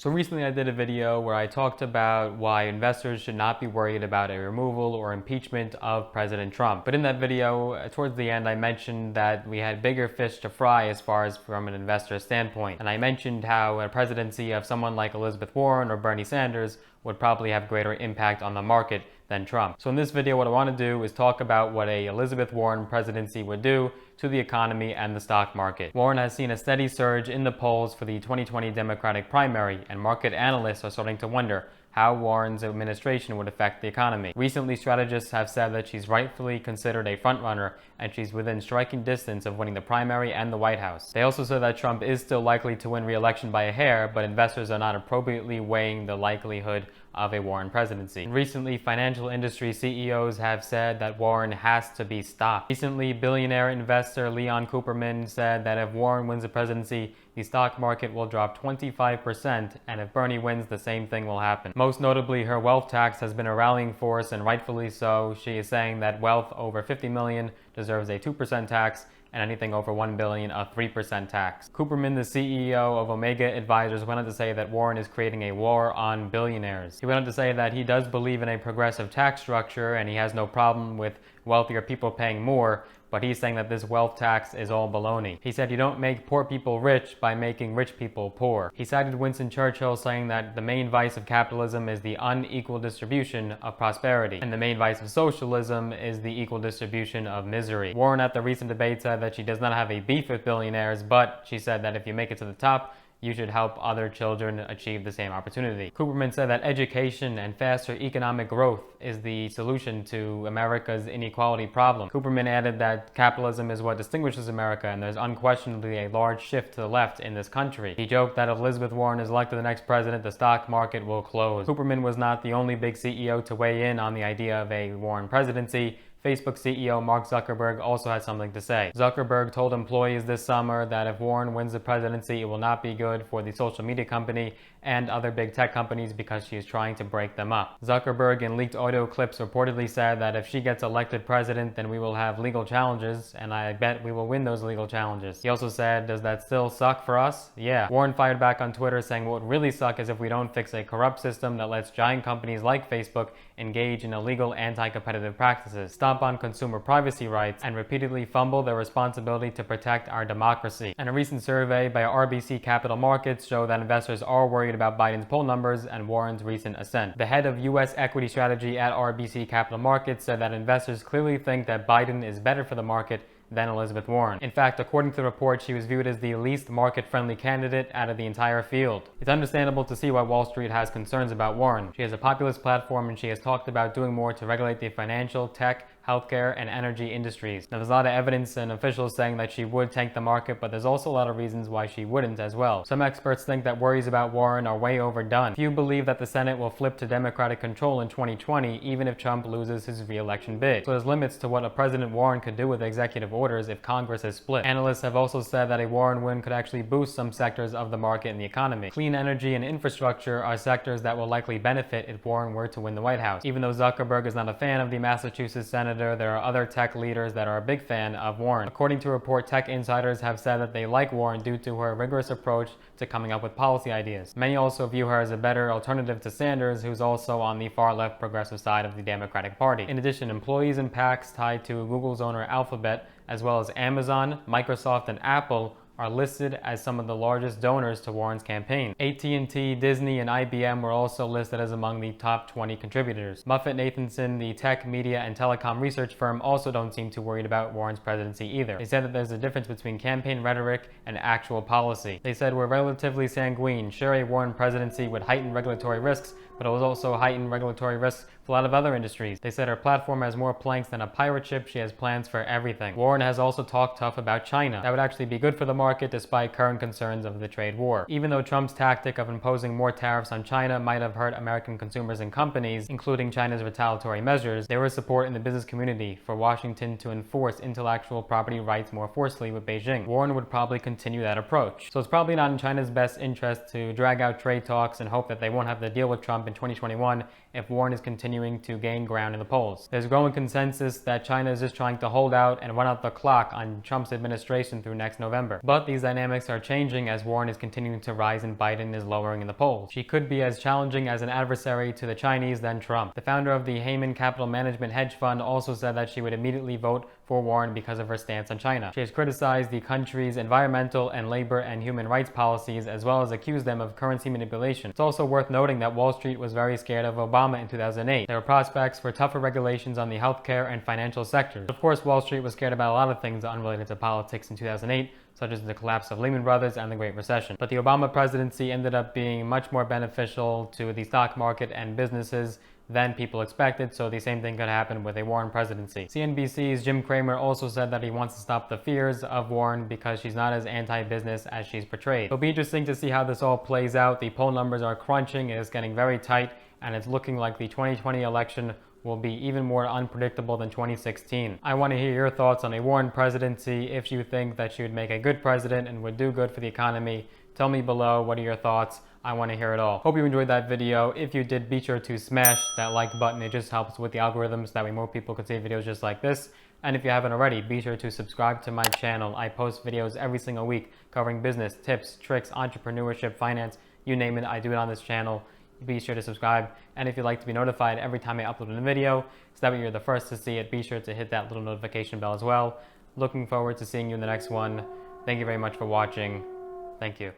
So recently I did a video where I talked about why investors should not be worried about a removal or impeachment of President Trump. But in that video, towards the end, I mentioned that we had bigger fish to fry as far as from an investor standpoint. And I mentioned how a presidency of someone like Elizabeth Warren or Bernie Sanders would probably have greater impact on the market than Trump. So in this video, what I want to do is talk about what a Elizabeth Warren presidency would do to the economy and the stock market. Warren has seen a steady surge in the polls for the 2020 Democratic primary, and market analysts are starting to wonder how Warren's administration would affect the economy. Recently, strategists have said that she's rightfully considered a frontrunner and she's within striking distance of winning the primary and the White House. They also said that Trump is still likely to win re-election by a hair, but investors are not appropriately weighing the likelihood of a Warren presidency. Recently, financial industry CEOs have said that Warren has to be stopped. Recently, billionaire investor Leon Cooperman said that if Warren wins the presidency, the stock market will drop 25%, and if Bernie wins, the same thing will happen. Most notably, her wealth tax has been a rallying force, and rightfully so. She is saying that wealth over $50 million deserves a 2% tax, and anything over $1 billion, a 3% tax. Cooperman, the CEO of Omega Advisors, went on to say that Warren is creating a war on billionaires. He went on to say that he does believe in a progressive tax structure and he has no problem with wealthier people paying more, but he's saying that this wealth tax is all baloney. He said you don't make poor people rich by making rich people poor. He cited Winston Churchill saying that the main vice of capitalism is the unequal distribution of prosperity, and the main vice of socialism is the equal distribution of misery. Warren at the recent debate said that she does not have a beef with billionaires, but she said that if you make it to the top, you should help other children achieve the same opportunity. Cooperman said that education and faster economic growth is the solution to America's inequality problem. Cooperman added that capitalism is what distinguishes America, and there's unquestionably a large shift to the left in this country. He joked that if Elizabeth Warren is elected the next president, the stock market will close. Cooperman was not the only big CEO to weigh in on the idea of a Warren presidency. Facebook CEO Mark Zuckerberg also had something to say. Zuckerberg told employees this summer that if Warren wins the presidency, it will not be good for the social media company and other big tech companies because she is trying to break them up. Zuckerberg, in leaked audio clips, reportedly said that if she gets elected president, then we will have legal challenges, and I bet we will win those legal challenges. He also said, does that still suck for us? Yeah. Warren fired back on Twitter saying what would really suck is if we don't fix a corrupt system that lets giant companies like Facebook engage in illegal anti-competitive practices, stomp on consumer privacy rights, and repeatedly fumble their responsibility to protect our democracy. And a recent survey by RBC Capital Markets showed that investors are worried about Biden's poll numbers and Warren's recent ascent. The head of U.S. equity strategy at RBC Capital Markets said that investors clearly think that Biden is better for the market than Elizabeth Warren. In fact, according to the report, she was viewed as the least market-friendly candidate out of the entire field. It's understandable to see why Wall Street has concerns about Warren. She has a populist platform and she has talked about doing more to regulate the financial, tech, healthcare, and energy industries. Now, there's a lot of evidence and officials saying that she would tank the market, but there's also a lot of reasons why she wouldn't as well. Some experts think that worries about Warren are way overdone. Few believe that the Senate will flip to Democratic control in 2020, even if Trump loses his re-election bid. So there's limits to what a President Warren could do with executive orders if Congress is split. Analysts have also said that a Warren win could actually boost some sectors of the market and the economy. Clean energy and infrastructure are sectors that will likely benefit if Warren were to win the White House. Even though Zuckerberg is not a fan of the Massachusetts senator, there are other tech leaders that are a big fan of Warren. According to a report, tech insiders have said that they like Warren due to her rigorous approach to coming up with policy ideas. Many also view her as a better alternative to Sanders, who's also on the far-left progressive side of the Democratic Party. In addition, employees and PACs tied to Google's owner Alphabet, as well as Amazon, Microsoft, and Apple, are listed as some of the largest donors to Warren's campaign. AT&T, Disney, and IBM were also listed as among the top 20 contributors. Moffett-Nathanson, the tech, media, and telecom research firm, also don't seem too worried about Warren's presidency either. They said that there's a difference between campaign rhetoric and actual policy. They said we're relatively sanguine. Sure, a Warren presidency would heighten regulatory risks, but it will also heighten regulatory risks for a lot of other industries. They said her platform has more planks than a pirate ship. She has plans for everything. Warren has also talked tough about China. That would actually be good for the market despite current concerns of the trade war. Even though Trump's tactic of imposing more tariffs on China might have hurt American consumers and companies, including China's retaliatory measures, there was support in the business community for Washington to enforce intellectual property rights more forcefully with Beijing. Warren would probably continue that approach. So it's probably not in China's best interest to drag out trade talks and hope that they won't have to deal with Trump in 2021 if Warren is continuing to gain ground in the polls. There's growing consensus that China is just trying to hold out and run out the clock on Trump's administration through next November. But But these dynamics are changing as Warren is continuing to rise and Biden is lowering in the polls. She could be as challenging as an adversary to the Chinese than Trump. The founder of the Heyman Capital Management hedge fund also said that she would immediately vote for Warren because of her stance on China. She has criticized the country's environmental and labor and human rights policies, as well as accused them of currency manipulation. It's also worth noting that Wall Street was very scared of Obama in 2008. There were prospects for tougher regulations on the healthcare and financial sectors. Of course, Wall Street was scared about a lot of things unrelated to politics in 2008, such as the collapse of Lehman Brothers and the Great Recession. But the Obama presidency ended up being much more beneficial to the stock market and businesses than people expected, so the same thing could happen with a Warren presidency. CNBC's Jim Cramer also said that he wants to stop the fears of Warren because she's not as anti-business as she's portrayed. It'll be interesting to see how this all plays out. The poll numbers are crunching, it is getting very tight, and it's looking like the 2020 election will be even more unpredictable than 2016. I want to hear your thoughts on a Warren presidency. If you think that she would make a good president and would do good for the economy, tell me below. What are your thoughts? I want to hear it all. Hope you enjoyed that video. If you did, be sure to smash that like button. It just helps with the algorithms, that way more people can see videos just like this. And if you haven't already, be sure to subscribe to my channel. I post videos every single week covering business, tips, tricks, entrepreneurship, finance, you name it, I do it on this channel. Be sure to subscribe, and if you'd like to be notified every time I upload a video so that way you're the first to see it, be sure to hit that little notification bell as well. Looking forward to seeing you in the next one. Thank you very much for watching. Thank you.